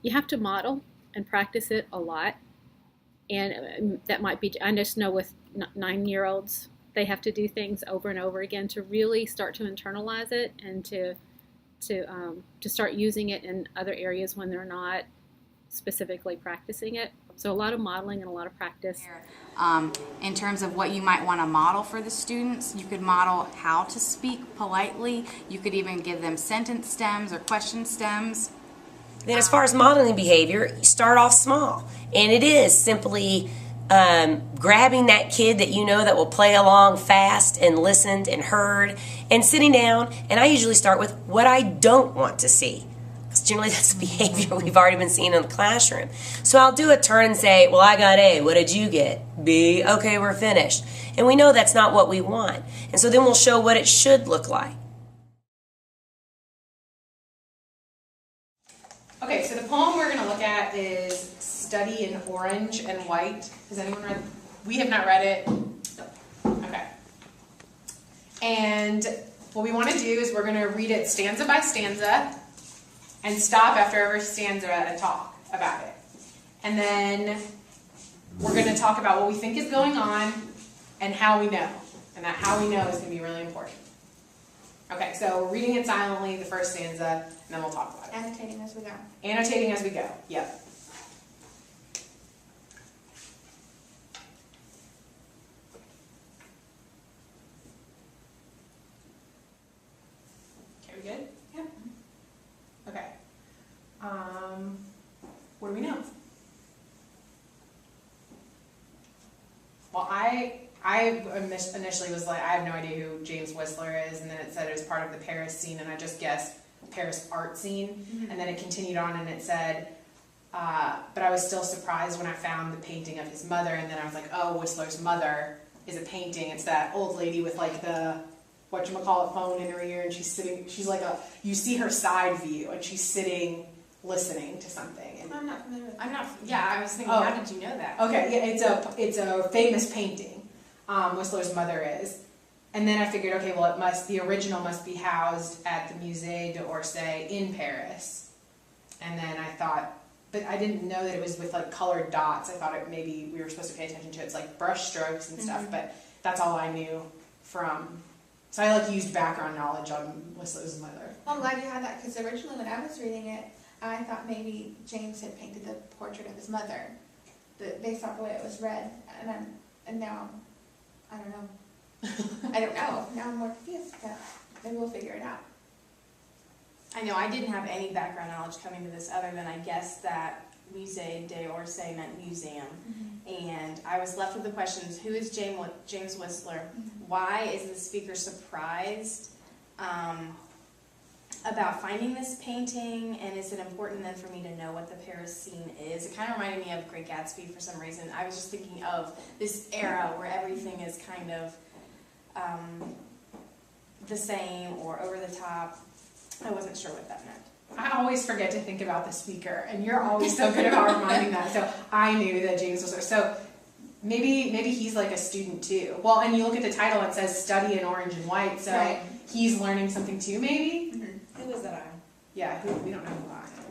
You have to model and practice it a lot. And that might be, I just know with 9-year-olds, they have to do things over and over again to really start to internalize it and to start using it in other areas when they're not specifically practicing it. So a lot of modeling and a lot of practice. In terms of what you might want to model for the students, you could model how to speak politely. You could even give them sentence stems or question stems. Then as far as modeling behavior, you start off small. And it is simply grabbing that kid that you know that will play along fast and listened and heard and sitting down. And I usually start with what I don't want to see. Because generally that's the behavior we've already been seeing in the classroom. So I'll do a turn and say, well, I got A. What did you get? B. Okay, we're finished. And we know that's not what we want. And so then we'll show what it should look like. Okay, so the poem we're going to look at is Study in Orange and White. Has anyone read it? We have not read it. Okay. And what we want to do is we're going to read it stanza by stanza and stop after every stanza and talk about it. And then we're going to talk about what we think is going on and how we know. And that how we know is going to be really important. Okay, so we're reading it silently, the first stanza, and then we'll talk about it. Annotating as we go. Annotating as we go, yep. Okay, we good? Yep. Okay. What do we know? Well, I initially was like, I have no idea who James Whistler is, and then it said it was part of the Paris scene, and I just guessed Paris art scene, and then it continued on and it said, but I was still surprised when I found the painting of his mother, and then I was like, oh, Whistler's mother is a painting. It's that old lady with like the, whatchamacallit, phone in her ear, and she's sitting, she's like a, you see her side view, and she's sitting listening to something. And I'm not familiar with that. I'm not, yeah, I was thinking, Oh. how did you know that? okay, yeah, it's a famous painting. Whistler's mother is. And then I figured, okay, well, the original must be housed at the Musée d'Orsay in Paris. And then I thought, but I didn't know that it was with like colored dots. I thought maybe we were supposed to pay attention to its like brush strokes and stuff, but that's all I knew from. So I like used background knowledge on Whistler's mother. Well, I'm glad you had that, because originally when I was reading it, I thought maybe James had painted the portrait of his mother, based off the way it was read, and now I don't know. I don't know. Now I'm more confused, but maybe we'll figure it out. I know I didn't have any background knowledge coming to this other than I guessed that Musée d'Orsay meant museum. And I was left with the questions, who is James Whistler? Why is the speaker surprised about finding this painting? And is it important then for me to know what the Paris scene is? It kind of reminded me of Great Gatsby for some reason. I was just thinking of this era where everything is kind of the same or over the top. I wasn't sure what that meant. I always forget to think about the speaker, and you're always so good about reminding that. So I knew that James was there. So maybe he's like a student too. Well, and you look at the title, it says Study in Orange and White, so Right. he's learning something too, maybe? Who was that I? Yeah, we don't know who I am.